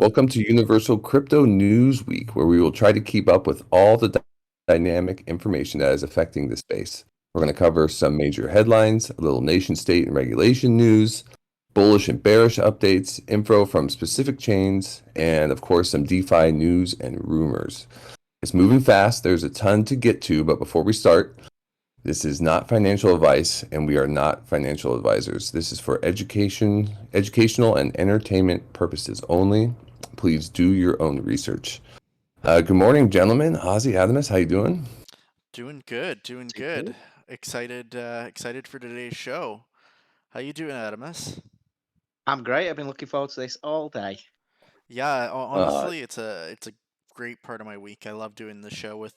Welcome to Universal Crypto News Week, where we will try to keep up with all the dynamic information that is affecting the space. We're going to cover some major headlines, a little nation state and regulation news, bullish and bearish updates, info from specific chains, and of course, some DeFi news and rumors. It's moving fast. There's a ton to get to, but before we start, this is not financial advice, and we are not financial advisors. This is for educational and entertainment purposes only. Please do your own research. Good morning, gentlemen. Ozzy, Adamus, how you doing? Doing good, doing good. Excited for today's show. How you doing, Adamus? I'm great. I've been looking forward to this all day. Yeah, Uh, honestly, it's a great part of my week. I love doing the show with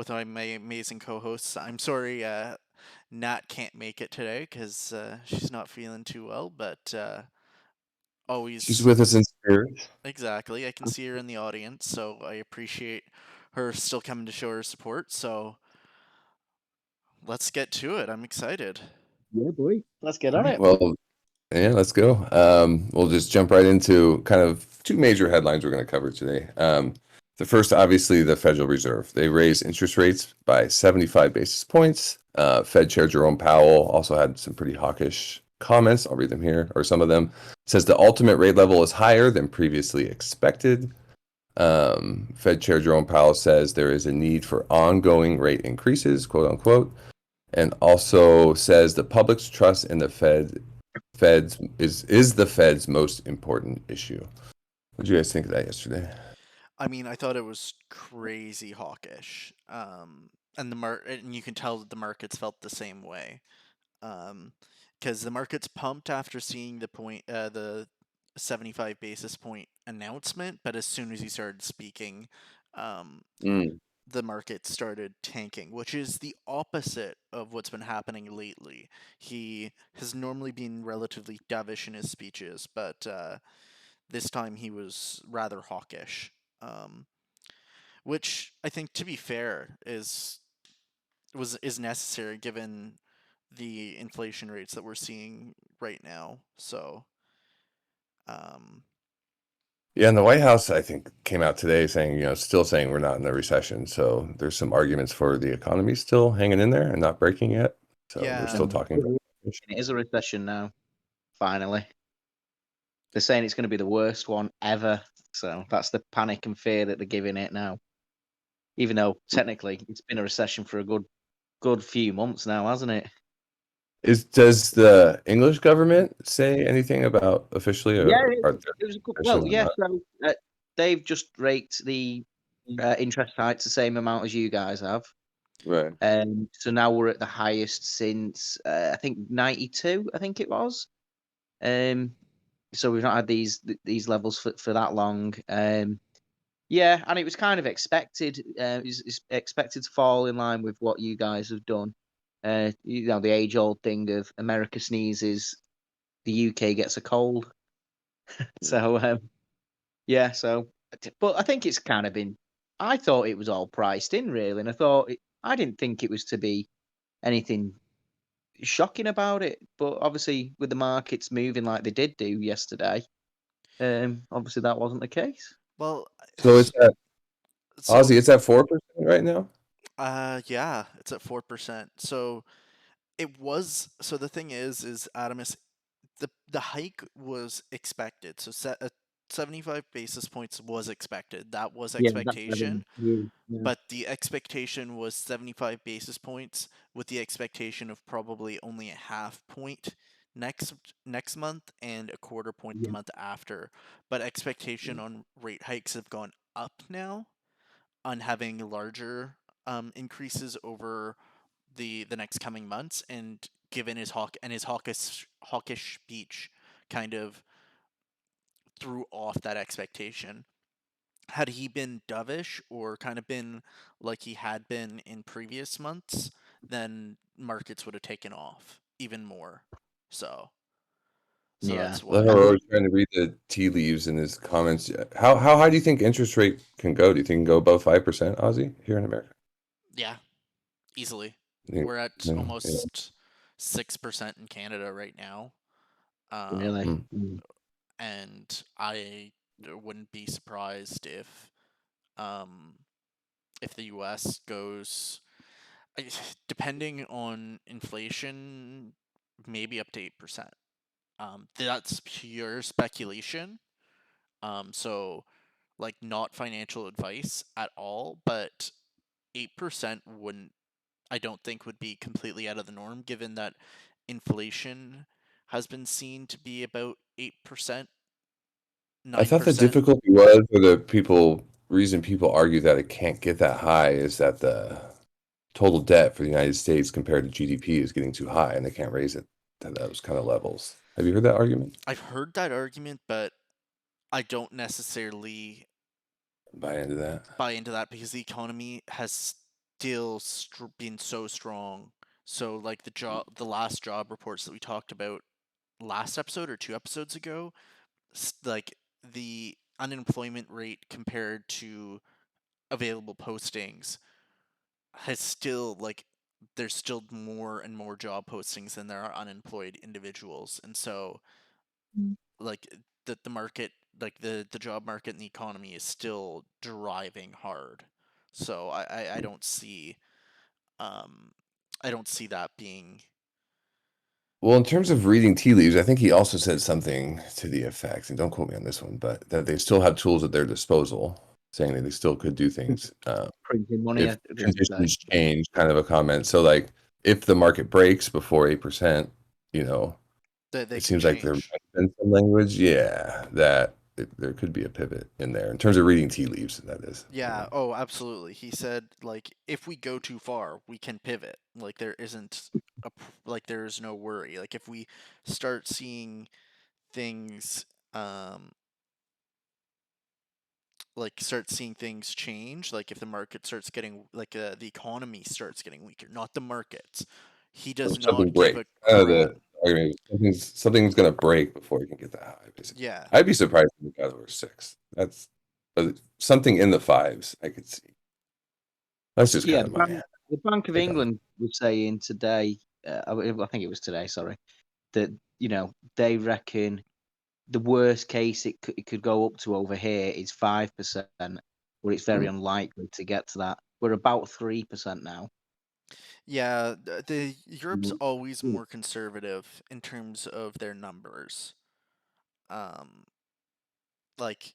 my amazing co-hosts. I'm sorry, Nat can't make it today because she's not feeling too well, but she's always with us in spirit. exactly. I can see her in the audience, so I appreciate her still coming to show her support. So let's get to it. I'm excited. Yeah, boy. Let's get All on right, it. well, yeah, let's go. We'll just jump right into kind of two major headlines we're going to cover today. The first, obviously, the Federal Reserve. They raised interest rates by 75 basis points. Fed Chair Jerome Powell also had some pretty hawkish comments. I'll read them here, or some of them. Says the ultimate rate level is higher than previously expected. Fed Chair Jerome Powell says there is a need for ongoing rate increases, quote unquote, and also says the public's trust in the Fed's is the Fed's most important issue. What did you guys think of that yesterday? I mean, I thought it was crazy hawkish. And you can tell that the markets felt the same way. Because the market's pumped after seeing the 75 basis point announcement, but as soon as he started speaking, um, Mm. the market started tanking, which is the opposite of what's been happening lately. He has normally been relatively dovish in his speeches, but this time he was rather hawkish. Um, which I think, to be fair, is necessary given the inflation rates that we're seeing right now. So, um, Yeah, and the White House, I think, came out today saying, still saying we're not in a recession. So there's some arguments for the economy still hanging in there and not breaking yet. So they're yeah, still talking about it. It is a recession now, finally. They're saying it's going to be the worst one ever. So that's the panic and fear that they're giving it now. Even though technically it's been a recession for a good few months now, hasn't it? Does the English government say anything about officially Yeah, are there it was a good. recession Well, or yeah. not? So they've just raked the interest rates the same amount as you guys have. Right. So now we're at the highest since I think '92. I think it was. Um, so we've not had these levels for that long. Yeah, and it was kind of expected. It's expected to fall in line with what you guys have done. The age-old thing of America sneezes, the UK gets a cold. So yeah, but I think it's kind of been. I thought it was all priced in, really, and I didn't think it was to be anything shocking about it. But obviously, with the markets moving like they did do yesterday, obviously that wasn't the case. well, So it's at so Aussie, it's at 4% right now? yeah, it's at 4%. So the thing is Adamus, the hike was expected. 75 basis points was expected. That was Yeah, that's expectation. everything. Yeah. But the expectation was 75 basis points with the expectation of probably only a half point next next month and a quarter point the Yeah. month after. But expectation on rate hikes have gone up now on having larger increases over the next coming months, and given his hawkish speech kind of threw off that expectation. Had he been dovish or kind of been like he had been in previous months, then markets would have taken off even more. So, so Yeah. that's Love why. how I we're mean, always trying to read the tea leaves in his comments. How high do you think interest rate can go? Do you think it can go above 5%, Aussie, here in America? Yeah, easily. You think- We're at Yeah. Yeah. almost 6% in Canada right now. really. Um, Mm. and I wouldn't be surprised if the U.S. goes, depending on inflation, maybe up to 8%. That's pure speculation. So like not financial advice at all, but 8% wouldn't, I don't think, would be completely out of the norm, given that inflation has been seen to be about 8%, I thought the 9%. difficulty was, or the reason people argue that it can't get that high is that the total debt for the United States compared to GDP is getting too high, and they can't raise it to those kind of levels. Have you heard that argument? I've heard that argument, but I don't necessarily Buy into that. buy into that because the economy has still been so strong. So like the last job reports that we talked about last episode or 2 episodes ago, like the unemployment rate compared to available postings has still, like, there's still more and more job postings than there are unemployed individuals, and so like the market, like the job market and the economy is still driving hard. So I don't see um I don't see that being. Well, in terms of reading tea leaves, I think he also said something to the effect, and don't quote me on this one, but that they still have tools at their disposal, saying that they still could do things Printing money, if I guess. conditions change, kind of a comment. So, like, if the market breaks before 8%, you know, They it can seems like there might change. have been some language, yeah, that there could be a pivot in there in terms of reading tea leaves, that is. Yeah, oh, absolutely. He said, like, if we go too far, we can pivot. Like, there isn't like, there's no worry. Like, if we start seeing things, start seeing things change, like if the market starts getting, like, the economy starts getting weaker, not the markets. He Or does something not give break. a crap. The argument is something's going to break before you can get that high, basically. Yeah. I'd be surprised if we got over 6. That's something in the 5s I could see. That's just Yeah, kind of my the Bank of take on it. England was saying today, I think it was today, sorry, that they reckon the worst case it could go up to over here is 5%, but it's very unlikely to get to that. We're about 3% now. Yeah, the Europe's Mm. always more conservative in terms of their numbers. Like,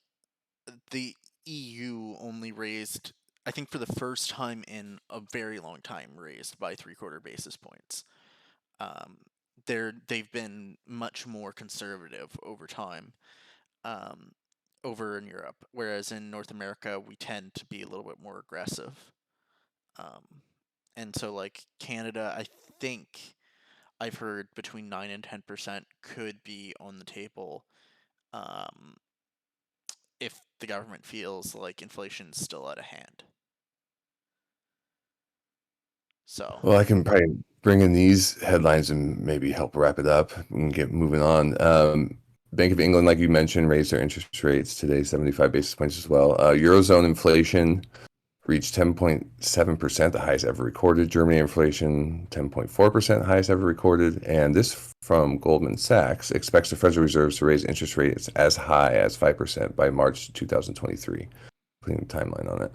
the EU only raised, I think for the first time in a very long time, raised by 3/4 basis points. Um, they've been much more conservative over time, um, over in Europe, whereas in North America we tend to be a little bit more aggressive. Um, and so like Canada, I think I've heard between 9 and 10% could be on the table, um, if the government feels like inflation's still out of hand. So Well, I can probably bring in these headlines and maybe help wrap it up and get moving on. Bank of England, like you mentioned, raised their interest rates today, 75 basis points as well. Eurozone inflation reached 10.7%, the highest ever recorded. Germany inflation, 10.4%, highest ever recorded. And this from Goldman Sachs expects the Federal Reserve to raise interest rates as high as 5% by March 2023, putting a timeline on it.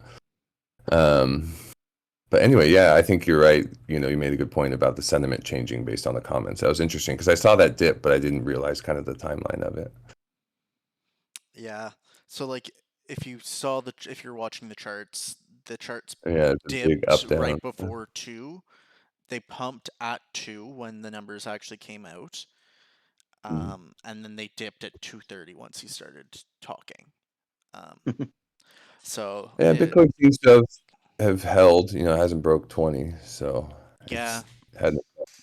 But anyway, yeah, I think you're right. You made a good point about the sentiment changing based on the comments. That was interesting because I saw that dip, but I didn't realize kind of the timeline of it. yeah, so like if you're watching the charts Yeah, it's a big dipped up down. right before 2. They pumped at 2 when the numbers actually came out. And then they dipped at 2:30 once he started talking. Um, so Yeah, Bitcoin seems to have held. It hasn't broke 20, so yeah, it's had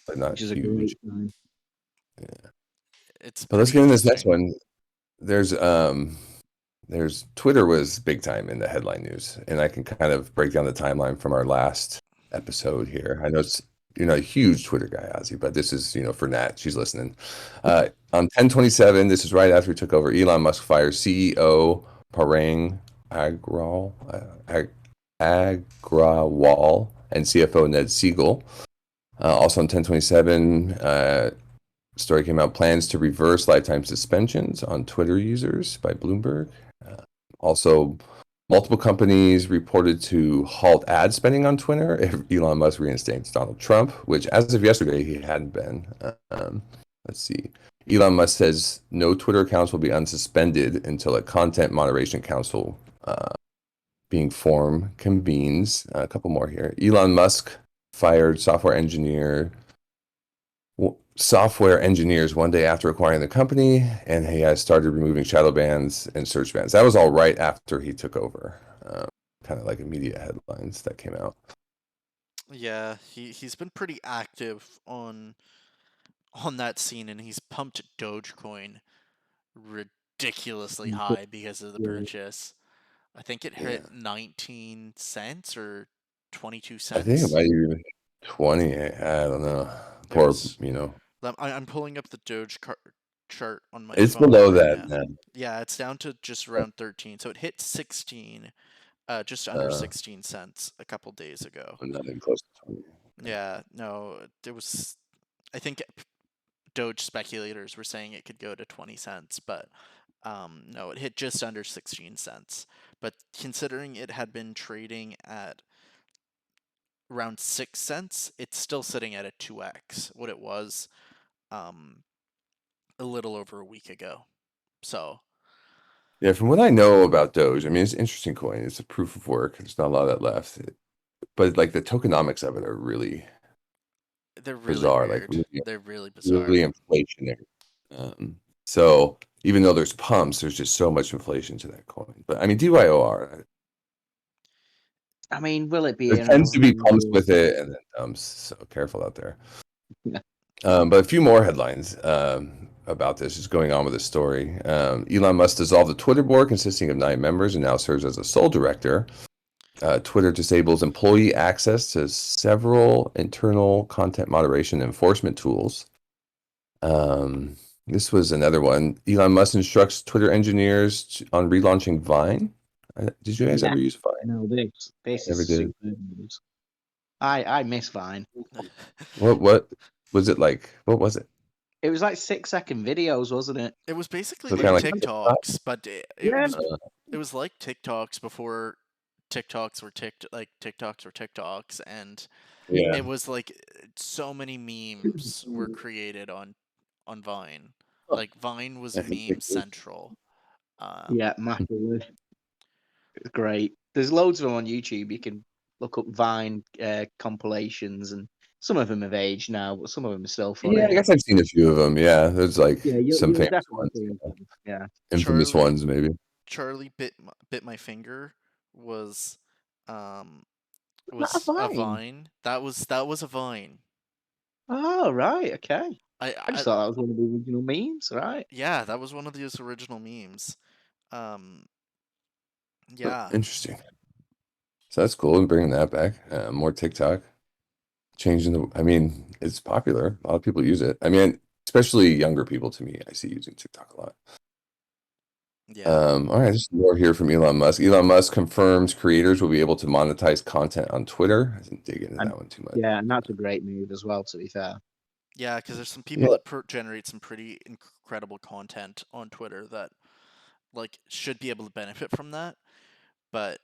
but not Which is a huge. great sign. Yeah. it's But let's pretty get into this next interesting. one. There's Twitter was big time in the headline news, and I can kind of break down the timeline from our last episode here. I know it's a huge Twitter guy, Ozzy, but this is for Nat. She's listening. On 10/27, this is right after we took over. Elon Musk fires CEO Parang Agrawal and CFO Ned Siegel. Also on 10/27, story came out, plans to reverse lifetime suspensions on Twitter users by Bloomberg. Also, multiple companies reported to halt ad spending on Twitter if Elon Musk reinstates Donald Trump, which as of yesterday, he hadn't been. Let's see. Elon Musk says no Twitter accounts will be unsuspended until a content moderation council being formed convenes. A couple more here. Elon Musk fired software engineers one day after acquiring the company, and he has started removing shadow bans and search bans. That was all right after he took over. Kind of like immediate headlines that came out. Yeah, he's been pretty active on that scene, and he's pumped Dogecoin ridiculously high because of the Yeah. purchase. I think it Yeah. hit 19 cents or 22 I think it cents. might even be 20. I don't know. It Poor, was. you know. I'm pulling up the chart on my It's phone below right that now. now. Yeah, it's down to just around 13. So it hit 16, just under 16 cents a couple days ago. Nothing close to 20. Yeah, no, it was. I think Doge speculators were saying it could go to 20 cents, but no, it hit just under 16 cents. But considering it had been trading at around 6 cents, it's still sitting at a 2x what it was a little over a week ago. So, Yeah, from what I know about Doge, I mean, it's an interesting coin. It's a proof of work. There's not a lot of that left. But like the tokenomics of it are really they're really bizarre, like weird. really, They're really bizarre. really inflationary. So even though there's pumps, there's just so much inflation to that coin. But I mean, DYOR, I mean, will it be there around tends to be for pumps years? with it and then dumps. So careful out there. Yeah. But a few more headlines about this is going on with this story. Elon Musk dissolved the Twitter board consisting of 9 members and now serves as a sole director. Twitter disables employee access to several internal content moderation enforcement tools. This was another one. Elon Musk instructs Twitter engineers on relaunching Vine. Did you guys Yeah. ever use Vine? No, this Never is did. super news. I miss Vine. What was it like? What was it? It was like 6-second videos, wasn't it? It was basically So like kind of like TikTok? TikToks, but Yeah. it was like TikToks before TikToks were TikToks, and Yeah. it was like so many memes were created on Vine. Huh. Like Vine was I think meme it- central. Yeah, massively. It's great. There's loads of them on YouTube. You can look up Vine compilations, and some of them have aged now, but some of them are still Yeah, I funny. guess I've seen a few of them. Yeah, there's like Yeah, some you'll famous definitely ones, see them. Yeah. infamous Charlie ones maybe. Charlie bit my finger was um Not a was a Vine. Vine. That was a Vine. Oh, right. Okay. I, I just I thought that was one of the original memes, right? yeah, that was one of those original memes. Um, yeah, Interesting. So that's cool. Bringing that back. More TikTok. Changing the. I mean, it's popular. A lot of people use it. I mean, especially younger people. To me, I see using TikTok a lot. yeah, All right, just more here from Elon Musk. Elon Musk confirms creators will be able to monetize content on Twitter. I didn't dig into And that one too much. yeah, and that's a great move as well, to be fair. yeah. Because there's some Yeah, people that generate some pretty incredible content on Twitter that like should be able to benefit from that, but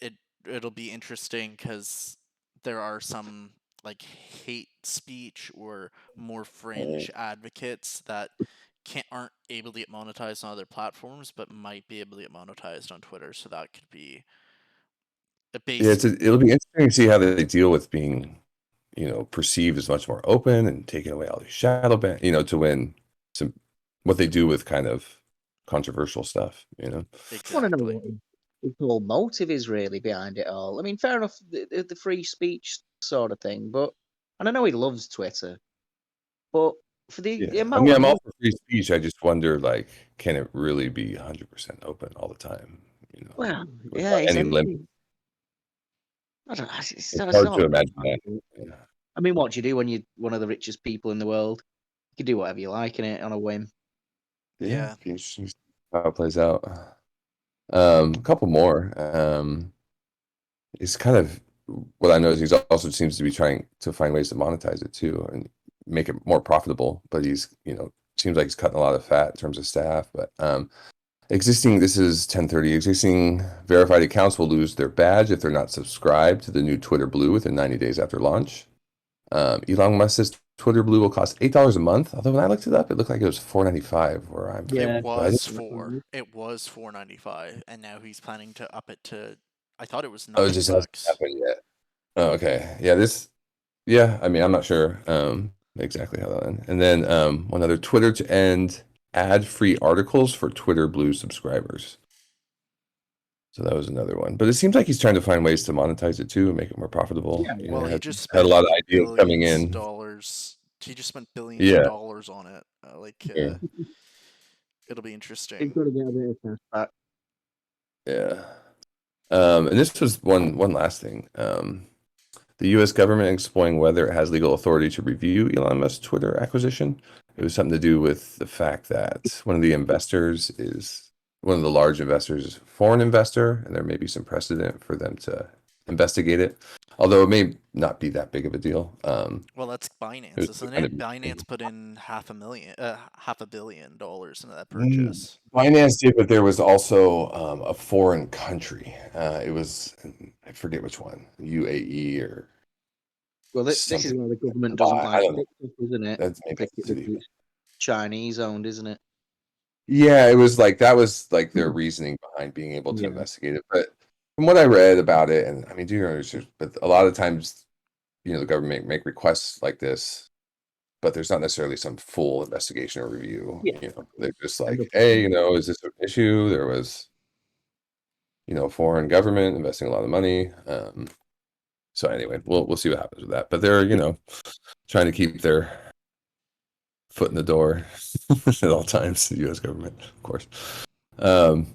it it'll be interesting because there are some like hate speech or more fringe advocates that aren't able to get monetized on other platforms, but might be able to get monetized on Twitter. So that could be a yeah. base. It'll be interesting to see how they deal with being, perceived as much more open and taking away all these shadow ban, to win some what they do with kind of controversial stuff. I want to know Exactly. what his whole motive is really behind it all. I mean, fair enough, the free speech sort of thing, but and I know he loves Twitter, but for the Yeah, I amount mean, of I'm all money, for free speech. I just wonder, like, can it really be 100% open all the time? well, yeah, Without it's any limit. empty. I don't. It's It's it's hard to not. imagine that. Yeah. I mean, what do you do when you're one of the richest people in the world? You can do whatever you like in it on a whim. Yeah, Yeah. be interesting to see how it plays out. A couple more. It's kind of what I know is he's also seems to be trying to find ways to monetize it too and make it more profitable. But he's, seems like he's cutting a lot of fat in terms of staff. But This is 10:30. Existing verified accounts will lose their badge if they're not subscribed to the new Twitter Blue within 90 days after launch. Elon Musk says Twitter Blue will cost $8 a month. Although when I looked it up, it looked like it was $4.95 where I'm. Yeah. It was $4.95, and now he's planning to up it to. I thought it was Oh, it $9. just hasn't happened yet. Oh, okay. Yeah, I mean, I'm not sure exactly how that went. And then one other, Twitter to end ad-free articles for Twitter Blue subscribers. So that was another one. But it seems like he's trying to find ways to monetize it too and make it more profitable. Yeah, You Well, know, he had just a spent lot of like ideas coming billions in. of dollars. He just spent billions Yeah. of dollars on it. Yeah. It'll be interesting. He's got to get a bit of cash back. Yeah. And this was one last thing. The U.S. government exploring whether it has legal authority to review Elon Musk's Twitter acquisition. It was something to do with the fact that one of the large investors is a foreign investor, and there may be some precedent for them to investigate it. Although it may not be that big of a deal. Well, that's Binance, was isn't kind it? of- Binance put in $500 million into that purchase. Binance did, but there was also a foreign country. It was, I forget which one, UAE or Well, this is something. where the government doesn't I like don't know. it, isn't it? That's maybe It's Chinese owned, isn't it? Yeah, it was like that was like their reasoning behind being able to Yeah. investigate it. But from what I read about it, and I mean, do your own research, but a lot of times, the government make requests like this, but there's not necessarily some full investigation or review. Yeah. They're just End like, up- hey, is this an issue? There was, foreign government investing a lot of money. So anyway, we'll see what happens with that. But they're, trying to keep their foot in the door at all times, the U.S. government, of course. And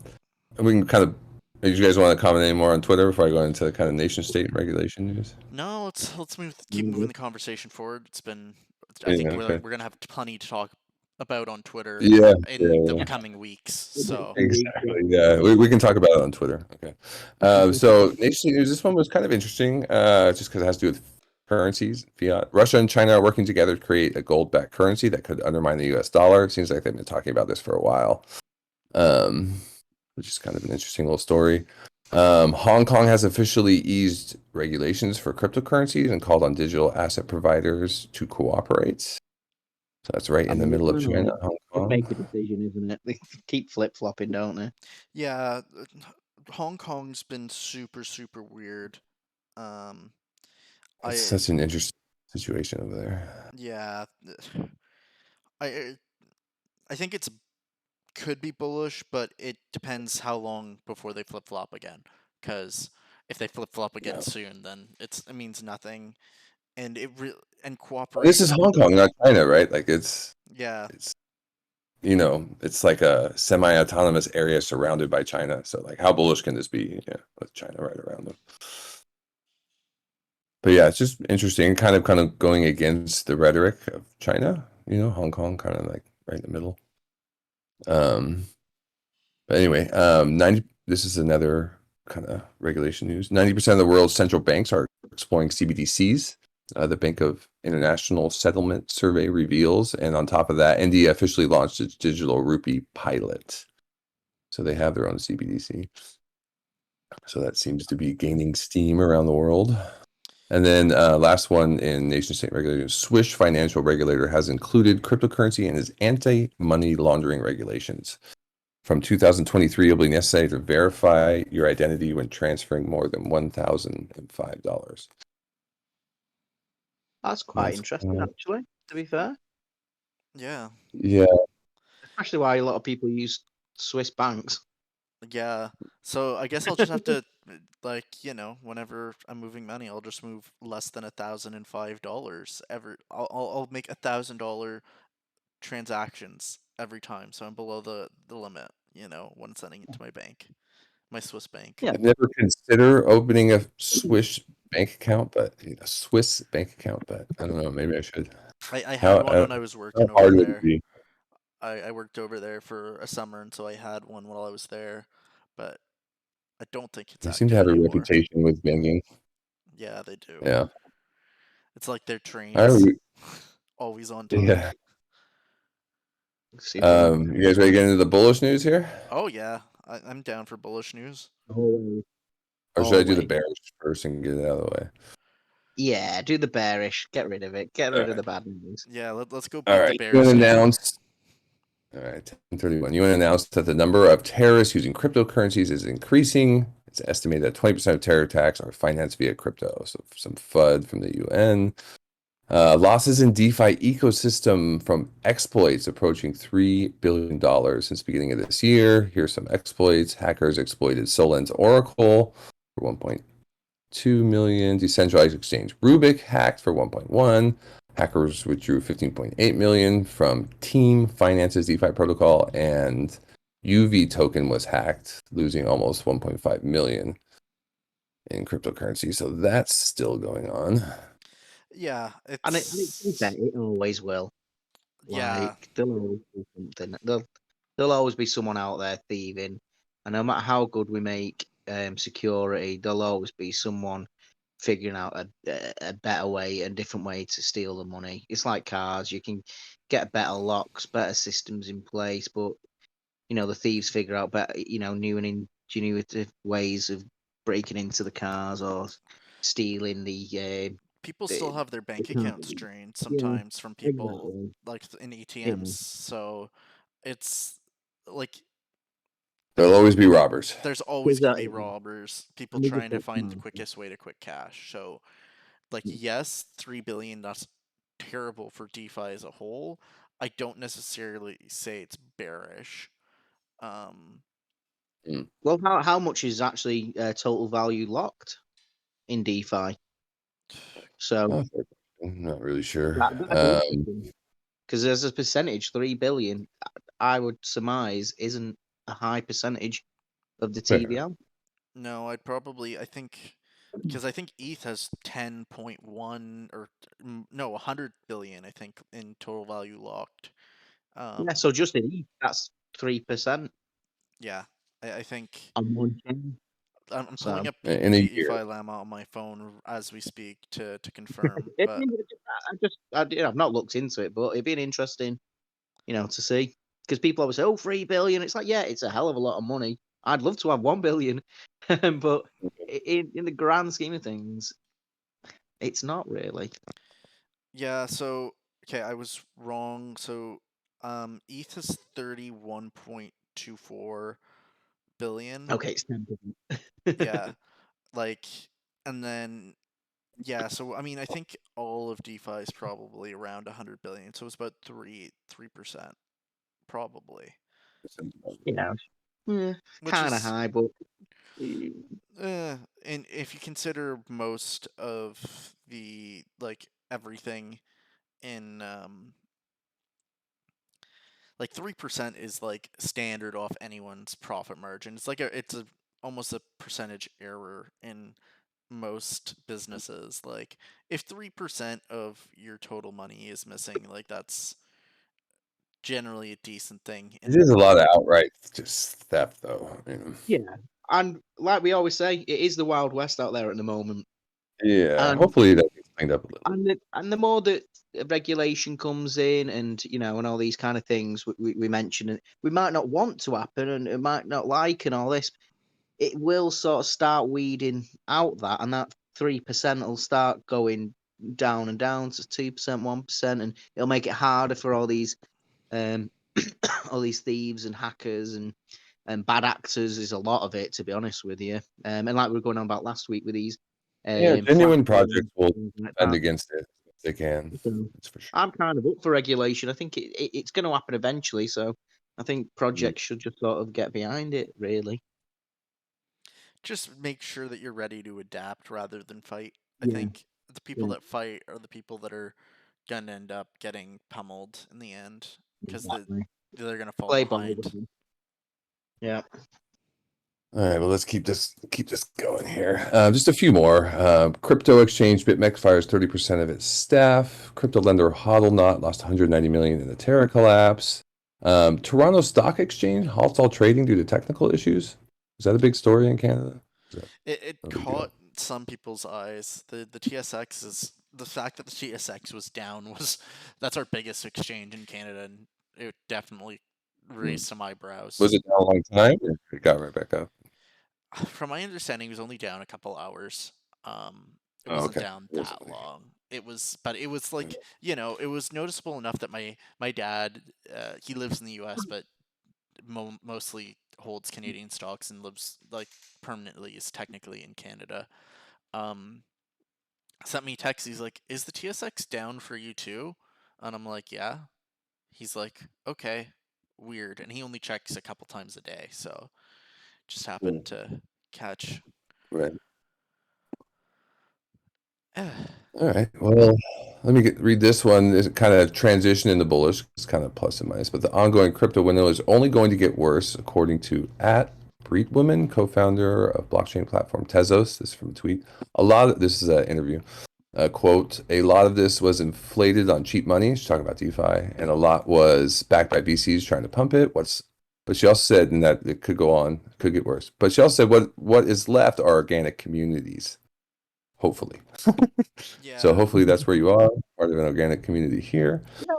we can kind of. Do you guys want to comment any more on Twitter before I go into kind of nation state and regulation news? No, let's keep moving the conversation forward. I Yeah, think okay. we're gonna have plenty to talk about on Twitter Yeah, in the coming weeks. So exactly. Yeah, we can talk about it on Twitter. Okay. So nation state news. This one was kind of interesting, just because it has to do with currencies, fiat. Russia and China are working together to create a gold-backed currency that could undermine the U.S. dollar. It seems like they've been talking about this for a while. Which is kind of an interesting little story. Hong Kong has officially eased regulations for cryptocurrencies and called on digital asset providers to cooperate. So that's right in the middle of China, Hong Kong. Make a decision, isn't it? They keep flip flopping, don't they? yeah, Hong Kong's been super super weird. It's such an interesting situation over there. Yeah, I think it's could be bullish, but it depends how long before they flip flop again. Because if they flip flop again soon, then it means nothing, and and cooperate. This is Hong Kong, not China, right? Like it's it's like a semi-autonomous area surrounded by China. So like, how bullish can this be? Yeah, with China right around them. But yeah, it's just interesting, kind of going against the rhetoric of China. Hong Kong kind of like right in the middle. But anyway, this is another kind of regulation news. 90% of the world's central banks are exploring CBDCs. The Bank of International Settlement survey reveals, and on top of that, India officially launched its digital rupee pilot. So they have their own CBDC. So that seems to be gaining steam around the world. And then last one in nation state regulation, Swiss financial regulator has included cryptocurrency in its anti-money laundering regulations. From 2023, it'll be necessary to verify your identity when transferring more than $1,005. That's quite interesting, actually, to be fair. Yeah. Yeah. Especially why a lot of people use Swiss banks. Yeah. So I guess I'll just have to, whenever I'm moving money, I'll just move less than $1,005 ever. I'll make $1,000 transactions every time, so I'm below the limit. When sending it to my bank, my Swiss bank. Yeah. I've never considered opening a Swiss bank account, but I don't know. Maybe I should. I had one when I was working How hard over would there. it be? I worked over there for a summer, and so I had one while I was there, but I don't think it's They active seem to have a anymore. reputation with banking. Yeah, they do. Yeah. It's like their trains, All right. always on time. Yeah. See if we can. You guys ready to get into the bullish news here, Oh yeah, I'm down for bullish news. Always. or should I do the Always. bearish first and get it out of the way? Yeah, do the bearish. Get rid of it. Get rid of Alright. the bad news. Yeah, let's go All beat the right. bears UN down. announced. All right, 1031. UN announced that the number of terrorists using cryptocurrencies is increasing. It's estimated that 20% of terror attacks are financed via crypto. So some FUD from the UN. Losses in DeFi ecosystem from exploits approaching $3 billion since the beginning of this year. Here's some exploits. Hackers exploited Solend's Oracle for 1.2 million. Decentralized exchange Rubik hacked for 1.1. Hackers withdrew 15.8 million from Team Finance's DeFi protocol, and UV token was hacked, losing almost 1.5 million in cryptocurrency. So that's still going on. Yeah, And it always will. yeah. Like there'll always be something. There'll always be someone out there thieving, and no matter how good we make security, there'll always be someone figuring out a better way and different way to steal the money. It's like cars; you can get better locks, better systems in place, but the thieves figure out better, new and ingenuitive ways of breaking into the cars or stealing People the, still have their the bank car. accounts drained Yeah, sometimes from people exactly. like in ATMs. Yeah. So it's like There'll always be robbers. there's always going to be Exactly. robbers, people And they trying just to get find the smart. quickest way to quick cash. So like yes, 3 billion, that's terrible for DeFi as a whole. I don't necessarily say it's bearish. Um Well, how much is actually total value locked in DeFi? So Oh, I'm not really sure. that'd be interesting because there's a percentage, 3 billion. I would surmise isn't a high percentage of the Fair. TVL. no, I think because I think ETH has 10.1 or no, 100 billion I think in total value locked. Yeah, so just in ETH, that's 3% Yeah, I think on one chain. I'm pulling So up In a year. DeFi Llama on my phone as we speak to confirm. it'd But be, I've not looked into it, but it'd be an interesting, to see because people always say, "Oh, 3 billion." It's like, yeah, it's a hell of a lot of money. I'd love to have 1 billion, but in the grand scheme of things, it's not really. yeah, so okay, I was wrong. So ETH is 31.24 billion. Okay, it's 10%. Yeah, like and then yeah, so I mean I think all of DeFi is probably around 100 billion. So it's about 3% probably. Yeah, yeah, Which kind of is high, but and if you consider most of the like everything in like 3% is like standard off anyone's profit margin. It's a almost a percentage error in most businesses. Like if 3% of your total money is missing, like that's generally a decent thing It in is a lot of outright just theft, though. yeah. And like we always say, it is the Wild West out there at the moment. Yeah. And Hopefully that gets cleaned up a little. and the more that regulation comes in, and and all these kind of things we mentioned, and we might not want to happen, and it might not like, and all this, it will sort of start weeding out that, and that 3% will start going down and down to 2%, 1%, and it'll make it harder for all these um all these thieves and hackers and bad actors. Is a lot of it, to be honest with you. And like we were going on about last week with these Yeah, genuine projects platforms, will things like defend that. against it if they can. So That's for sure. I'm kind of up for regulation. I think it's going to happen eventually. So I think projects should just sort of get behind it, really. just make sure that you're ready to adapt rather than fight. I Yeah, think the people yeah, that fight are the people that are gonna end up getting pummeled in the end because exactly. they're gonna fall Play ball. behind. Yeah. All right, well, let's keep this going here. Just a few more. Crypto exchange BitMEX fires 30% of its staff. Crypto lender HODLNOT lost 190 million in the Terra collapse. Toronto Stock Exchange halts all trading due to technical issues. Is that a big story in Canada? Is that It a big caught deal? some people's eyes. The TSX is the fact that the TSX was down was that's our biggest exchange in Canada, and it definitely Hmm. raised some eyebrows. Was it down a long time, or it got right back up? From my understanding, it was only down a couple hours. It Oh, wasn't okay. down It wasn't that like long. It was, but it was like, it was noticeable enough that my dad, he lives in the U.S. but mostly holds Canadian stocks and lives like permanently is technically in Canada. Um, Sent me a text. He's like, "Is the TSX down for you too?" And I'm like, "Yeah." He's like, "Okay, weird." And he only checks a couple times a day, so just happened to catch. right. Eh, All right. Well, let me read this one. It's kind of transition into bullish. It's kind of plus and minus, but the ongoing crypto window is only going to get worse, according to at Breitwoman, co-founder of blockchain platform Tezos. This is from a tweet. This is an interview. Quote, a lot of this was inflated on cheap money. She's talking about DeFi, and a lot was backed by VCs trying to pump it. But she also said, and that it could go on, could get worse. But she also said what is left are organic communities, hopefully. So yeah, hopefully that's where you are, part of an organic community here. Yeah,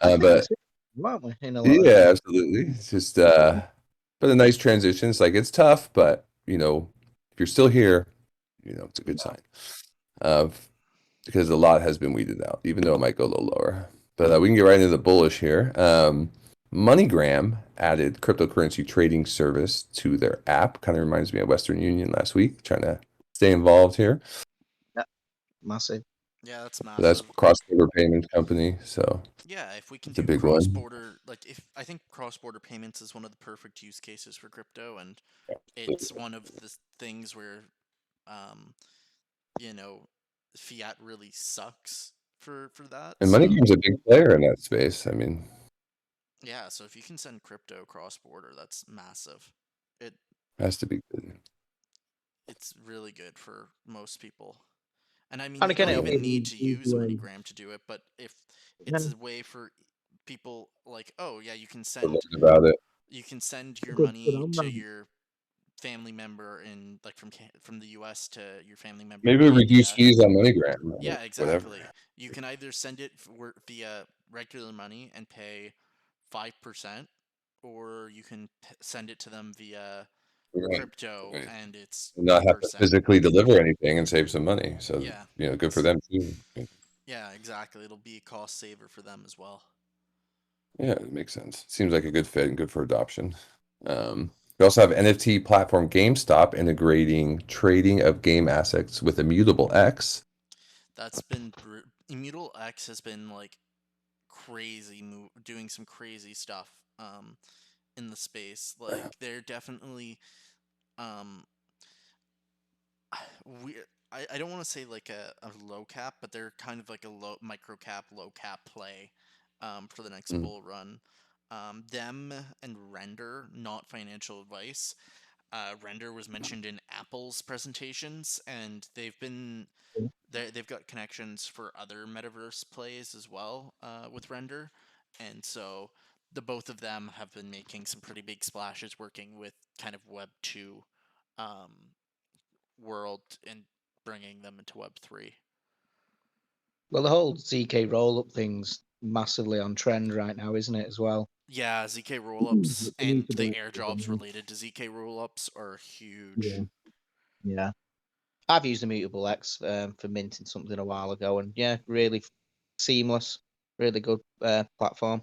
I think But that's it, aren't we? In a lot of yeah, absolutely. It's just but a nice transition. It's like it's tough, but if you're still here, it's a good sign. Uh, because a lot has been weeded out, even though it might go a little lower. But we can get right into the bullish here. MoneyGram added cryptocurrency trading service to their app. Kind of reminds me of Western Union last week, trying to stay involved here. yeah, massive. yeah, that's But that's massive. cross-border payment company, so Yeah, if we can it's a do big cross one. border, like if I think cross border payments is one of the perfect use cases for crypto, and it's one of the things where, um, you know, fiat really sucks for that. And So MoneyGram's a big player in that space. I mean, yeah, so if you can send crypto cross border, that's massive. It has to be good. it's really good for most people. And I mean, And you again, don't it'll Yeah. be even an need to easy use way. MoneyGram to do it, but if it's Then a way for people like, oh yeah, To learn about it. you can send your good money on to them. your family member in like from the US to your family member in Maybe reduce India. fees on MoneyGram or Yeah, whatever. exactly. You can either send it via regular money and pay 5%, or you can send it to them via Right. crypto Right. and it's And not have to 2%. physically deliver anything and save some money. So, Yeah. good for them too. Yeah, exactly. It'll be a cost saver for them as well. Yeah, it makes sense. Seems like a good fit and good for adoption. We also have NFT platform GameStop integrating trading of game assets with Immutable X. That's been Immutable X has been like crazy doing some crazy stuff in the space. Like they're definitely um we I don't want to say like a low cap, but they're kind of like a micro cap, low cap play for the next Mm. bull run. Them and Render, not financial advice. Render was mentioned in Apple's presentations, and they've got connections for other metaverse plays as well with Render, and so the both of them have been making some pretty big splashes working with kind of Web 2 um, world and bringing them into Web 3. Well, the whole ZK roll-up thing's massively on trend right now, isn't it, as well? Yeah, ZK rollups and the Immutable X airdrops related to ZK rollups are Yeah. huge. Yeah. I've used Immutable X for minting something a while ago, and yeah, really seamless, really good platform.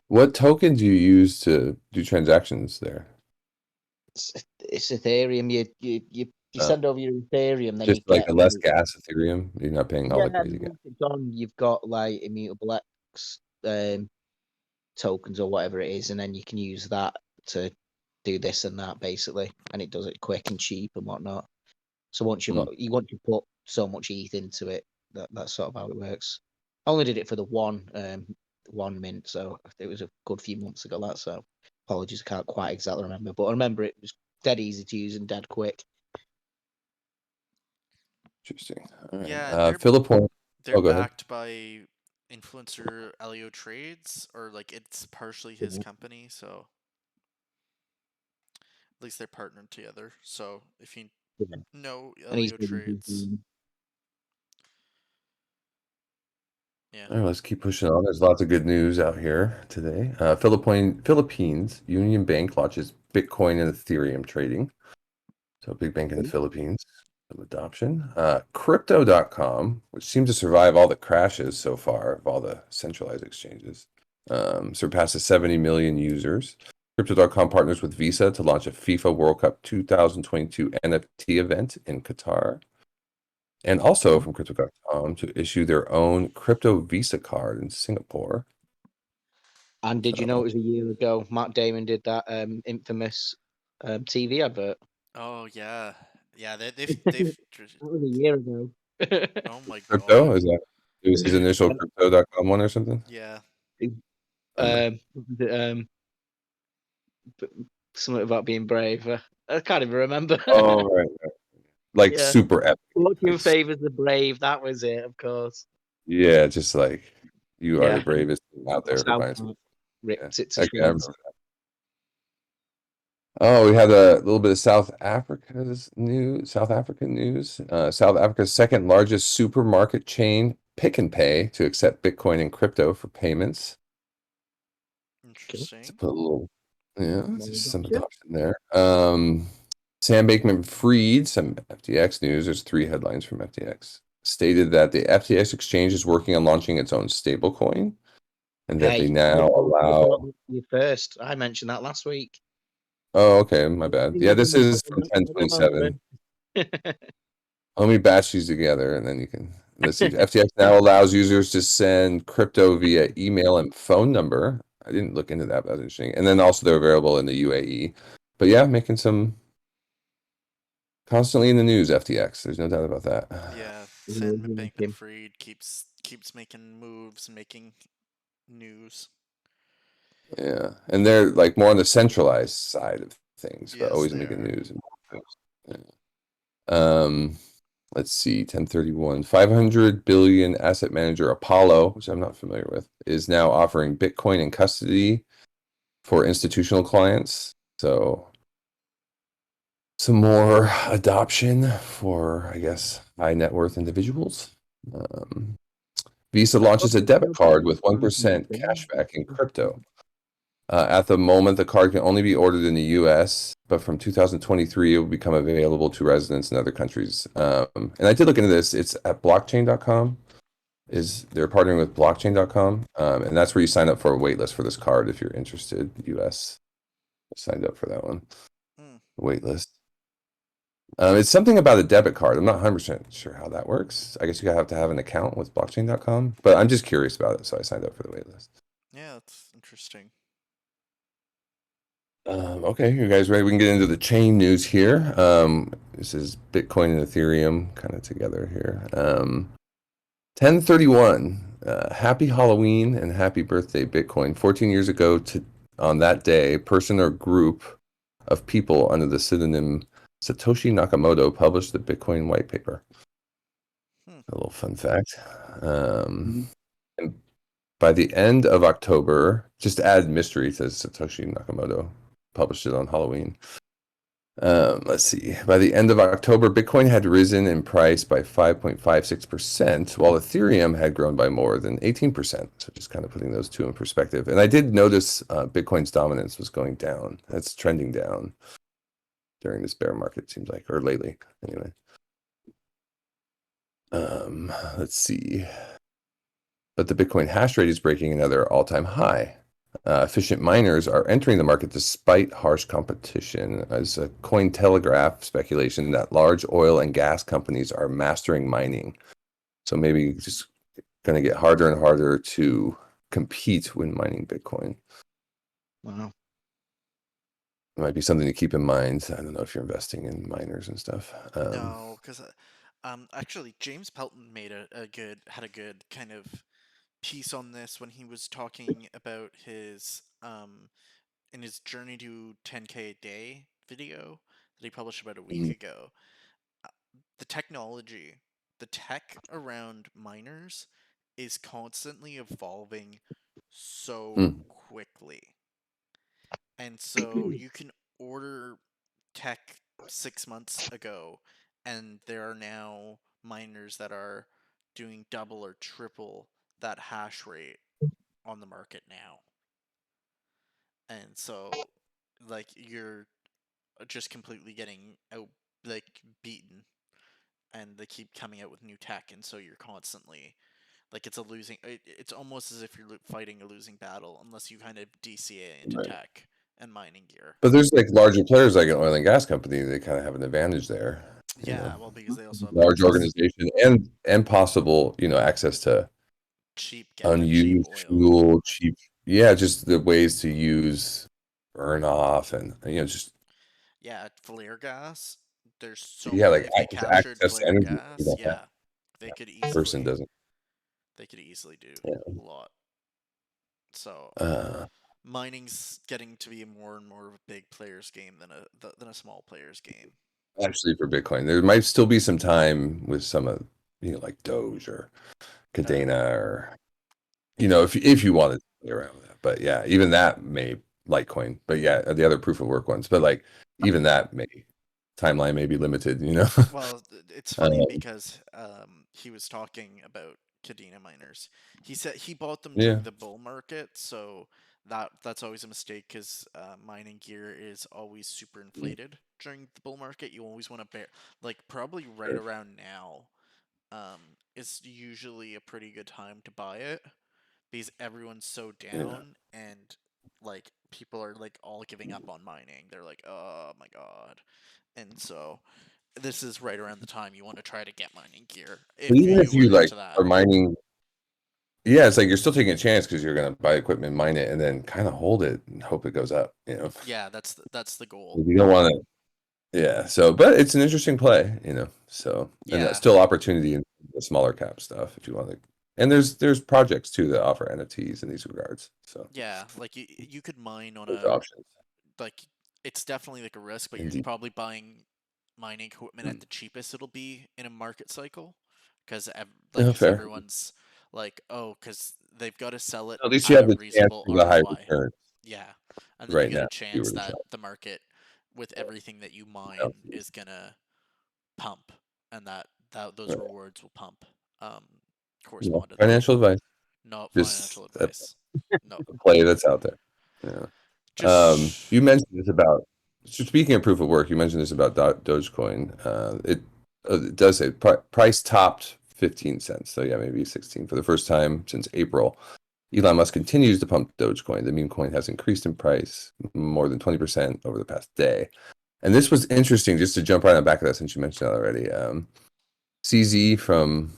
What token do you use to do transactions there? It's Ethereum. You Uh, send over your Ethereum, then you just like get a less gas Ethereum. You're not paying all yeah. the crazy And gas. once it's on, you've got like Immutable X tokens or whatever it is, and then you can use that to do this and that basically, and it does it quick and cheap and whatnot. So once Hmm. you put so much ETH into it, that's sort of how it works. I only did it for the one mint, so it was a good few months ago. That so apologies, I can't quite exactly remember, but I remember it was dead easy to use and dead quick. Interesting. All right. Yeah, and Philip Horn. they're Oh, go ahead. backed by influencer Elio Trades, or like it's partially his Yeah. company, so at least they're partnered together. So if you Yeah. know And he's Elio been Trades, Yeah. All right, let's keep pushing on. There's lots of good news out here today. Philippines Union Bank launches Bitcoin and Ethereum trading. So, big bank in the Philippines, some adoption. Crypto.com, which seemed to survive all the crashes so far of all the centralized exchanges, surpasses 70 million users. Crypto.com partners with Visa to launch a FIFA World Cup 2022 NFT event in Qatar. And also from Crypto.com to issue their own crypto Visa card in Singapore. And did you know So, it was a year ago? Matt Damon did that infamous TV advert. Oh yeah, yeah. That was a year ago. Oh my god. crypto, is that it was his initial Crypto.com one or something? Yeah. Was it, something about being brave. I can't even remember. Oh, right. Like Yeah, super epic. fortune Like, favors the brave. That was it, of course. yeah, just like you are the Yeah, bravest thing out there for South buying some. Park Yeah. ripped it to Okay, I remember shreds. that. Oh, we had a little bit of South Africa's news. South African news. South Africa's second largest supermarket chain, Pick and Pay, to accept Bitcoin and crypto for payments. Cool. To Interesting. put a little, yeah, More just some adoption. adoption there. Sam Bankman-Fried, some FTX news. There's three headlines from FTX. Stated that the FTX exchange is working on launching its own stablecoin, and that they Hey, now you brought allow. that to you first. I mentioned that last week. Oh, okay, my bad. Yeah, this is from Hold on, 1027. Let me batch these together, and then you can. Let's see. FTX now allows users to send crypto via email and phone number. I didn't look into that, but that's interesting. And then also they're available in the UAE. But yeah, making some constantly in the news, FTX. There's no doubt about that. Yeah, Sam Amazing, Kim. Bankman-Fried keeps making moves, making news. Yeah. And they're like more on the centralized side of things, but Yes, always they making are. news. Yeah. Um, let's see, 1031. 500 billion asset manager Apollo, which I'm not familiar with, is now offering Bitcoin in custody for institutional clients. So some more adoption for, I guess, high net worth individuals. Visa launches a debit card with 1% cashback in crypto. At the moment, the card can only be ordered in the US, but from 2023, it will become available to residents in other countries. And I did look into this. It's at blockchain.com. They're partnering with blockchain.com. And that's where you sign up for a wait list for this card if you're interested. US signed up for that one. Hmm. Wait list. It's something about a debit card. I'm not 100% sure how that works. I guess you have to have an account with blockchain.com, but I'm just curious about it, so I signed up for the wait list. Yeah, that's interesting. Okay, you guys ready? We can get into the chain news here. This is Bitcoin and Ethereum kind of together here. 1031. Happy Halloween and happy birthday, Bitcoin. 14 years ago on that day, a person or group of people under the pseudonym Satoshi Nakamoto published the Bitcoin white paper. Hmm. A little fun fact. And by the end of October, just to add mystery, says Satoshi Nakamoto published it on Halloween. Let's see. By the end of October, Bitcoin had risen in price by 5.56%, while Ethereum had grown by more than 18%. So just kind of putting those two in perspective. And I did notice Bitcoin's dominance was going down. That's trending down during this bear market, seems like, or lately, anyway. Let's see. But the Bitcoin hash rate is breaking another all-time high. Efficient miners are entering the market despite harsh competition, as a Cointelegraph speculation that large oil and gas companies are mastering mining. So maybe just going to get harder and harder to compete when mining Bitcoin. Wow. It might be something to keep in mind. I don't know if you're investing in miners and stuff. No, because actually James Pelton had a good kind of piece on this when he was talking about his in his journey to 10K a day video that he published about a week Mhm. ago. The technology, the tech around miners is constantly evolving so Mm. quickly. And so you can order tech 6 months ago, and there are now miners that are doing double or triple that hash rate on the market now. And so like you're just completely getting out like beaten, and they keep coming out with new tech, and so you're constantly like it's almost as if you're fighting a losing battle unless you kind of DCA into Right. tech and mining gear. But there's like larger players like an oil and gas company. They kind of have an advantage there. Yeah, well, because they also have Large access, organization and possible, access to getting cheap unused oil. fuel, cheap. Yeah, just the ways to use burn off and just Yeah, flare gas. There's so yeah, many. like If they just captured access to flare energy gas, that yeah, they that could person easily doesn't. do Yeah. a lot. So Uh, mining's getting to be more and more of a big player's game than a small player's game. Actually, for Bitcoin, there might still be some time with some of like Doge or Cadena or if you wanted to play around with that. But yeah, even that may Litecoin. But yeah, the other proof of work ones. But like even that may timeline may be limited. Well, it's funny Um, because he was talking about Cadena miners. He said he bought them yeah. during the bull market, so that's always a mistake because mining gear is always super inflated during the bull market. You always want to bear like probably right Sure. around now is usually a pretty good time to buy it because everyone's so Yeah. down and like people are like all giving up on mining. They're like, oh my god. And so this is right around the time you want to try to get mining gear But if even you if you were like into that. are mining, yeah, it's like you're still taking a chance because you're gonna buy equipment, mine it, and then kind of hold it and hope it goes up. Yeah, that's the goal. You don't want to. Yeah. So, but it's an interesting play. So, and that's Yeah, still opportunity in the smaller cap stuff if you want to. And there's projects too that offer NFTs in these regards. So yeah, like you could mine on there's a options. like it's definitely like a risk, but you're Indeed. probably buying mining equipment at Mm. the cheapest it'll be in a market cycle because Yeah, because fair. everyone's like, oh, because they've got to sell it At least you at have a the chance reasonable for the high ROI. return Yeah, and then you right get a now. You chance were the that shot. the market with everything that you mine Yeah. is gonna pump, and that those Right. rewards will pump Yeah. correspond to that. Financial advice, Not just financial a advice. No. play that's out there. Yeah. Just You mentioned this about. So speaking of proof of work, you mentioned this about Dogecoin. It does say price topped 15 cents. So yeah, maybe 16 for the first time since April. Elon Musk continues to pump Dogecoin. The meme coin has increased in price more than 20% over the past day. And this was interesting, just to jump right on the back of that since you mentioned it already. CZ from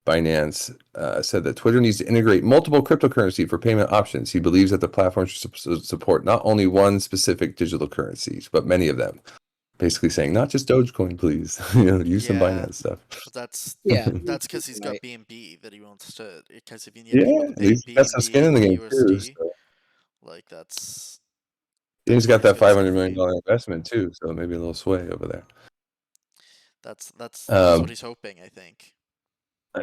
Binance said that Twitter needs to integrate multiple cryptocurrency for payment options. He believes that the platform should support not only one specific digital currencies, but many of them. Basically saying, not just Dogecoin, please. Use some yeah, Binance stuff. but that's Yeah, that's because he's got right. BNB that he wants to. Because if you need to Yeah, pay with and he's got some skin BNB in the to game too. USD, So like he's that's where got he's that gonna $500 save million money. investment too. So maybe a little sway over there. That's what Um, he's hoping, I think.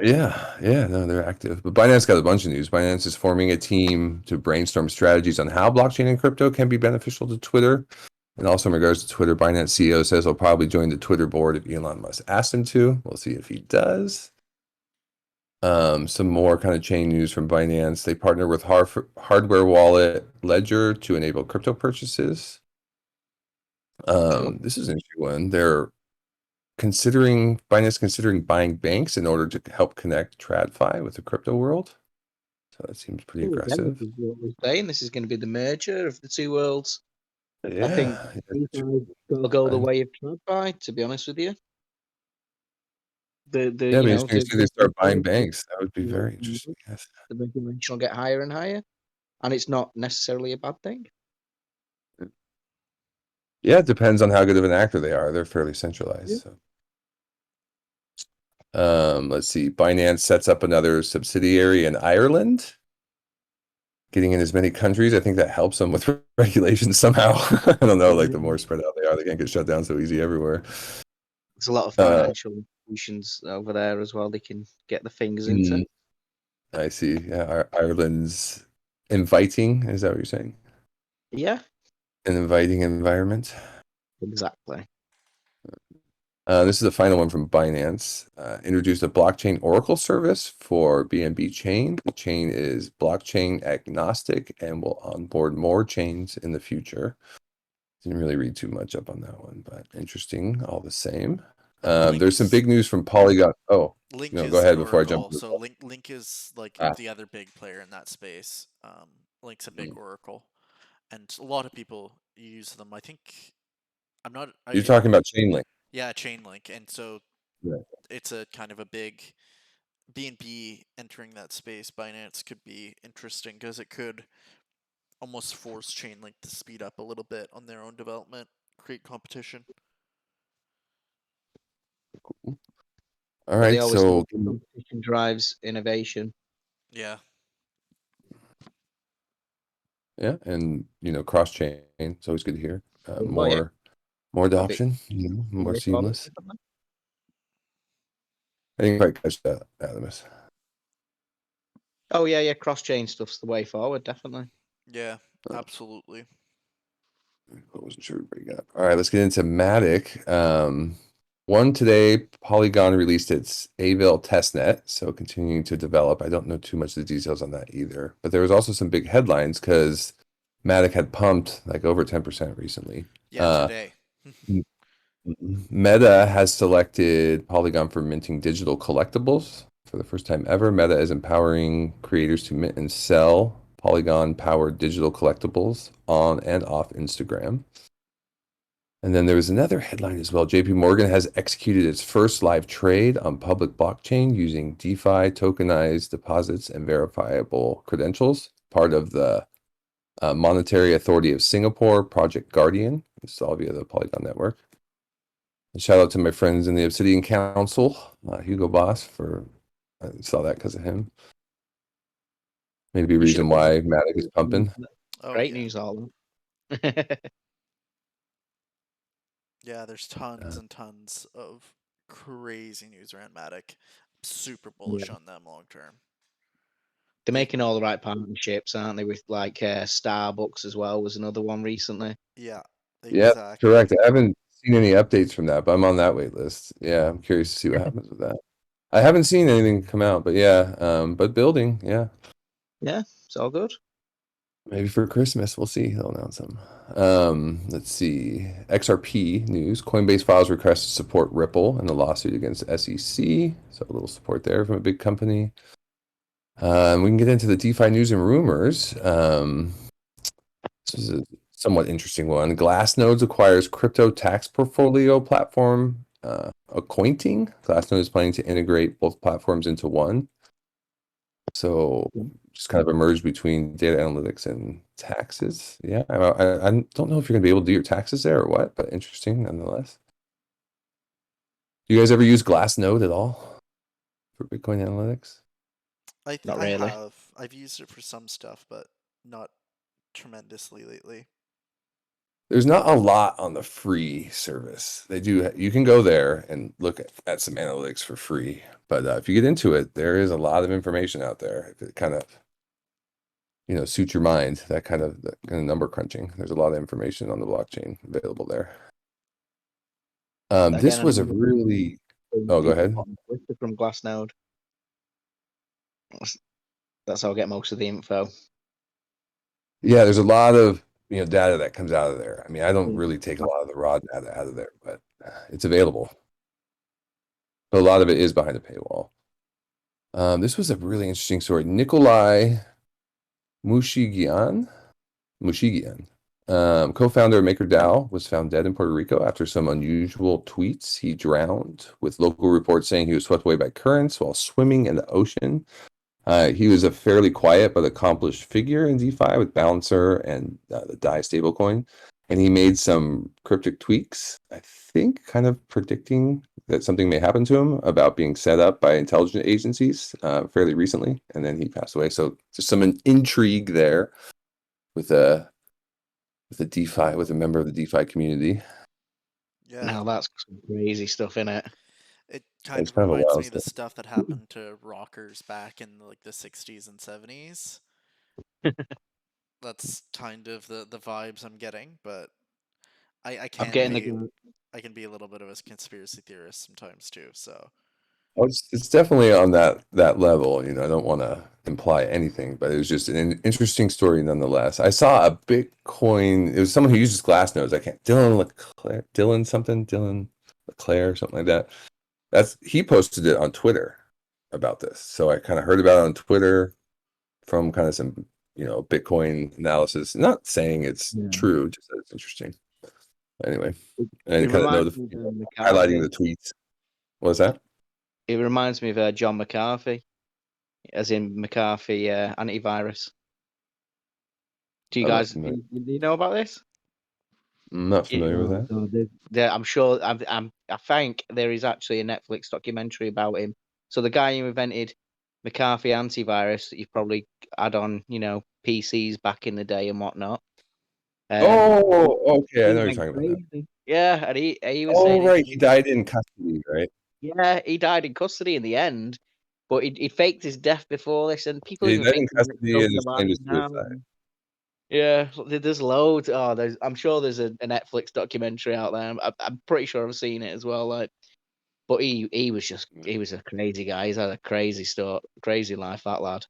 yeah, no, they're active. But Binance got a bunch of news. Binance is forming a team to brainstorm strategies on how blockchain and crypto can be beneficial to Twitter. And also in regards to Twitter, Binance CEO says he'll probably join the Twitter board if Elon Musk asks him to. We'll see if he does. Some more kind of chain news from Binance. They partner with hardware wallet Ledger to enable crypto purchases. Cool. This is an interesting one. They're Binance considering buying banks in order to help connect TradFi with the crypto world. So that seems pretty Well, again, aggressive. this is what we're saying. This is going to be the merger of the two worlds. I think Yeah. DeFi's got to go the I- way of TradFi, to be honest with you. The Yeah, I you mean, know as soon as they start buying banks, that would be very the interesting. Yes. regulation will get higher and higher, and it's not necessarily a bad thing. Yeah, it depends on how good of an actor they are. They're fairly centralized. Yeah. So. Let's see. Binance sets up another subsidiary in Ireland, getting in as many countries. I think that helps them with regulations somehow. I don't know. Like the more spread out they are, they can't get shut down so easy everywhere. There's a lot of Uh, financial institutions over there as well. They can get the fingers into. mm, I see. Yeah, Ireland's inviting. Is that what you're saying? Yeah, An inviting environment. exactly. This is the final one from Binance. Introduced a blockchain Oracle service for BNB chain. The chain is blockchain agnostic and will onboard more chains in the future. Didn't really read too much up on that one, but interesting all the same. There's some big news from Polygon. Oh, Link no, is go ahead the before I jump. Oracle, so Link is like Ah, the other big player in that space. Link's a big mm. Oracle, and a lot of people use them. I think I'm not. You're talking about Chainlink. Yeah, Chainlink, and so Right. it's a kind of a big BNB entering that space. Binance could be interesting because it could almost force Chainlink to speed up a little bit on their own development, create competition. All But they right, always so need competition drives innovation. Yeah. yeah, and cross chain. It's always good to hear. Oh yeah, More a bit adoption, more way forward. seamless. I didn't quite catch that, Adamus. Oh yeah, cross chain stuff's the way forward, definitely. Yeah, absolutely. I wasn't sure what you got. All right, let's get into Matic. One today, Polygon released its Avil testnet, so continuing to develop. I don't know too much of the details on that either, but there was also some big headlines because Matic had pumped like over 10% recently. Yeah, today. Meta has selected Polygon for minting digital collectibles for the first time ever. Meta is empowering creators to mint and sell Polygon-powered digital collectibles on and off Instagram. And then there was another headline as well. JP Morgan has executed its first live trade on public blockchain using DeFi tokenized deposits and verifiable credentials, part of the Monetary Authority of Singapore, Project Guardian. This is all via the Polygon network. And shout out to my friends in the Obsidian Council, Hugo Boss, for I saw that because of him. Maybe a You should reason have why been. Matic is pumping. Oh, Great yeah. news, all. Yeah, there's tons and tons of crazy news around Matic. Super bullish on them long term. They're making all the right partnerships, aren't they? With like Starbucks as well was another one recently. Yeah, Yeah, exactly. correct. I haven't seen any updates from that, but I'm on that wait list. Yeah, I'm curious to see what happens with that. I haven't seen anything come out, but yeah, but building, yeah. Yeah, it's all good. Maybe for Christmas, we'll see. They'll announce them. Let's see. XRP news. Coinbase files request to support Ripple in the lawsuit against SEC. So a little support there from a big company. We can get into the DeFi news and rumors. This is a somewhat interesting one. Glassnodes acquires crypto tax portfolio platform, Accointing. Glassnode is planning to integrate both platforms into one. So just kind of emerged between data analytics and taxes. Yeah, I don't know if you're going to be able to do your taxes there or what, but interesting nonetheless. Do you guys ever use Glassnode at all for Bitcoin analytics? Not really. have. I've used it for some stuff, but not tremendously lately. There's not a lot on the free service. They do. You can go there and look at some analytics for free, but if you get into it, there is a lot of information out there. If it kind of suit your mind, that kind of number crunching. There's a lot of information on the blockchain available there. This Again, was a really. Oh, go ahead. From Glassnode. That's how I get most of the info. Yeah, there's a lot of data that comes out of there. I mean, I don't really take a lot of the raw data out of there, but it's available. But a lot of it is behind a paywall. This was a really interesting story. Nikolai Mushigian, co-founder of MakerDAO, was found dead in Puerto Rico after some unusual tweets. He drowned, with local reports saying he was swept away by currents while swimming in the ocean. He was a fairly quiet but accomplished figure in DeFi with Balancer and the DAI stablecoin. And he made some cryptic tweaks, I think, kind of predicting that something may happen to him about being set up by intelligence agencies fairly recently. And then he passed away. So just some intrigue there with a DeFi, with a member of the DeFi community. Yeah. Now that's some crazy stuff in it. It kind It's of kind of a reminds wild me of the stuff. stuff that happened to rockers back in like the 60s and 70s. That's kind of the vibes I'm getting, but I I'm can't getting pay. I can be a little bit of a conspiracy theorist sometimes too. So Oh, it's definitely on that level. I don't want to imply anything, but it was just an interesting story nonetheless. I saw a Bitcoin. It was someone who uses Glassnodes. I can't. Dylan Leclerc, something like that. He posted it on Twitter about this. So I kind of heard about it on Twitter from kind of some Bitcoin analysis. Not saying it's Yeah. true, just that it's interesting. Anyway, It, and it kind of reminds me of highlighting McCarthy. the tweets. What was that? It reminds me of John McCarthy, as in McCarthy antivirus. Do you I'm not guys familiar. do you know about this? I'm not familiar with that. So I'm sure I think there is actually a Netflix documentary about him. So the guy who invented McCarthy antivirus that you probably had on, PCs back in the day and whatnot. He, Oh, okay. I know he what you're went talking about now. crazy. Yeah, and he was Oh, saying right. He died in custody, right? yeah, he died in custody in the end, but he faked his death before this, and people Yeah, he even died in think he's like custody still and his alive claim is now. suicide. Yeah, there's loads. Oh, I'm sure there's a Netflix documentary out there. I'm pretty sure I've seen it as well. Like, but he was a crazy guy. He's had a crazy start, crazy life. That lad.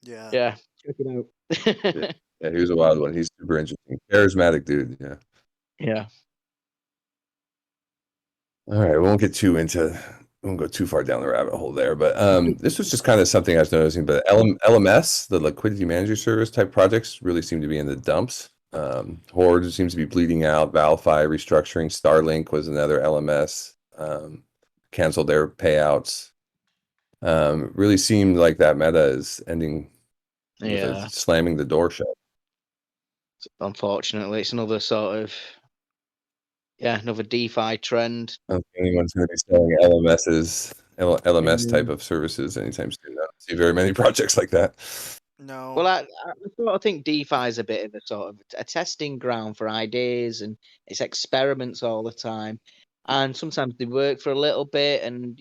yeah, Yeah, check it Yeah, out. yeah, he was a wild one. He's super interesting, charismatic dude. Yeah. Yeah. All right, we won't go too far down the rabbit hole there, but this was just kind of something I was noticing. But LMS, the liquidity manager service type projects, really seem to be in the dumps. Horde seems to be bleeding out. Valify restructuring. Starlink was another LMS. Canceled their payouts. Really seemed like that meta is ending with a Yeah. slamming the door shut. Unfortunately, it's another sort of another DeFi trend. I don't think anyone's going to be selling LMS type Yeah. of services anytime soon. I don't see very many projects like that. no, Well, I sort of think DeFi is a bit of a sort of a testing ground for ideas, and it's experiments all the time. And sometimes they work for a little bit, and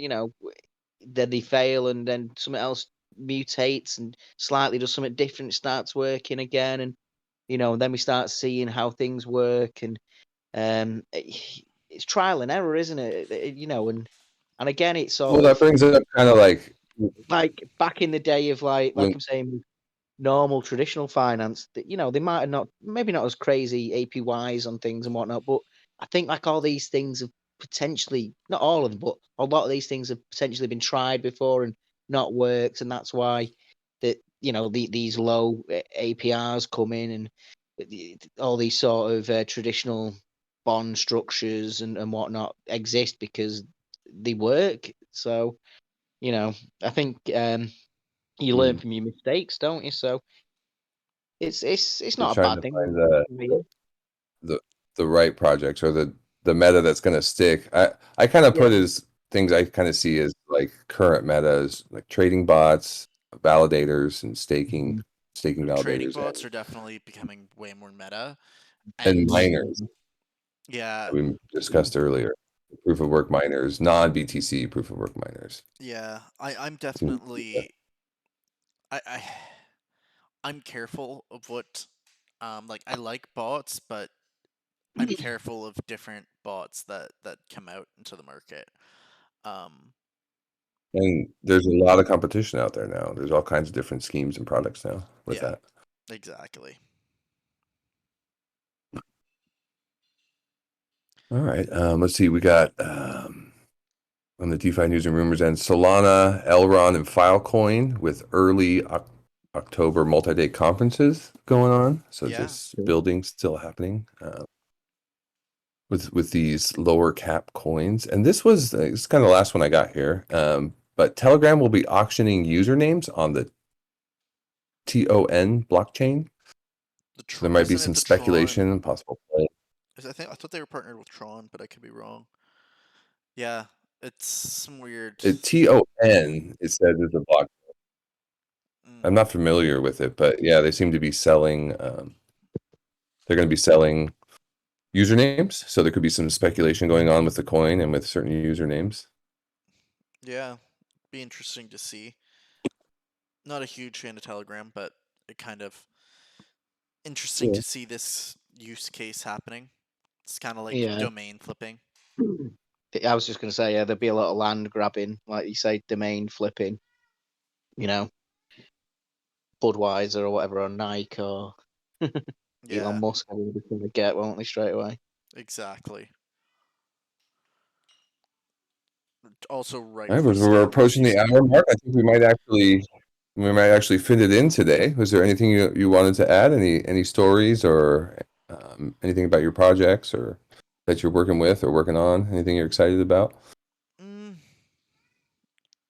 then they fail, and then something else mutates and slightly does something different, starts working again, and then we start seeing how things work, and it's trial and error, isn't it? And again, it's Well, sort that of brings up kind of like back in the day of like when I'm saying normal traditional finance that they might have not maybe not as crazy APYs on things and whatnot, but I think like all these things have potentially not all of them, but a lot of these things have potentially been tried before and not worked, and that's why that these low APRs come in and all these sort of traditional bond structures and whatnot exist because they work. So I think you learn mm, from your mistakes, don't you? So it's you're not a trying bad to thing. find the the right projects or the meta that's going to stick. I kind of Yeah. put as things I kind of see as like current metas, like trading bots, validators, and Mhm. staking trading validators, bots are definitely becoming way more meta, and and miners yeah, that we discussed earlier. Proof of work miners, non BTC proof of work miners. yeah, I'm Seem- definitely I I'm careful of what like I like bots, but I'm careful of different bots that come out into the market. Um, And there's a lot of competition out there now. There's all kinds of different schemes and products now with yeah, that. exactly. All right. Let's see. We got on the DeFi news and rumors end Solana, Elron, and Filecoin with early October multi-day conferences going on. So Yeah, just building still happening with these lower cap coins. And this is kind of the last one I got here. But Telegram will be auctioning usernames on the TON blockchain. So there might be isn't it some the Tron? speculation, possible play. I thought they were partnered with Tron, but I could be wrong. Yeah, it's some weird. TON, it says is a block. Mm, I'm not familiar with it, but yeah, they seem to be selling. They're going to be selling usernames, so there could be some speculation going on with the coin and with certain usernames. yeah, be interesting to see. Not a huge fan of Telegram, but it kind of interesting Yeah. to see this use case happening. It's kind of like Yeah. domain flipping. I was just going to say, yeah, there'd be a lot of land grabbing, like you say, domain flipping, you know, Budweiser or whatever, or Nike or Yeah, Elon Musk, will be trying to get, won't they, straight away? exactly. Also, All right, rightfully but we're so, as approaching you the said. hour mark. I think we might actually fit it in today. Was there anything you wanted to add? Any stories or anything about your projects or that you're working with or working on? Anything you're excited about? Mm,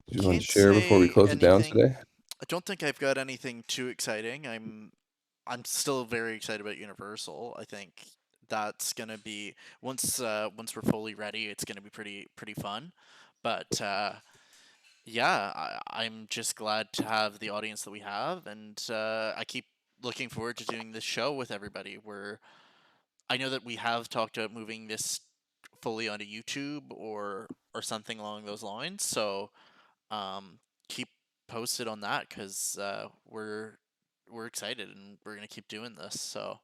Do you want to can't share before we say close it down anything. today? I don't think I've got anything too exciting. I'm still very excited about Universal. I think that's gonna be once we're fully ready, it's gonna be pretty fun. But yeah, I'm just glad to have the audience that we have, and I keep looking forward to doing this show with everybody. I know that we have talked about moving this fully onto YouTube or something along those lines. So um, keep posted on that because we're excited and we're gonna keep doing this. So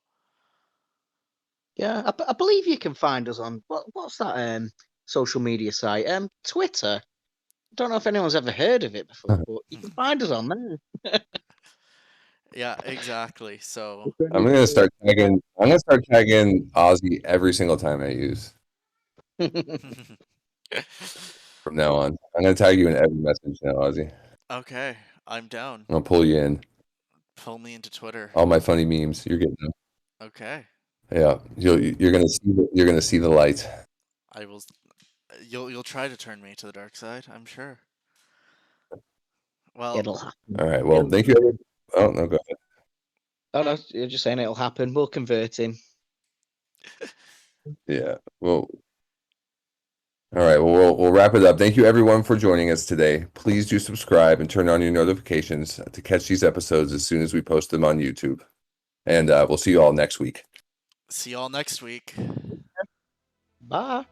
Yeah, I believe you can find us on what's that social media site? Twitter. I don't know if anyone's ever heard of it before, but you can find us on there. yeah, exactly. So I'm gonna start tagging Ozzy every single time I use from now on. I'm gonna tag you in every message now, Ozzy. okay, I'm down. I'm gonna pull you in. Pull me into Twitter. All my funny memes. You're getting them. Okay, Yeah, you're gonna see the light. I will. You'll try to turn me to the dark side. I'm sure. Well, It'll happen. All right. Well, thank you. Oh no, go ahead. Oh no, you're just saying it'll happen. We'll convert him. Yeah. Well, all right. Well, we'll wrap it up. Thank you everyone for joining us today. Please do subscribe and turn on your notifications to catch these episodes as soon as we post them on YouTube. And we'll see you all next week. see y'all next week. Bye.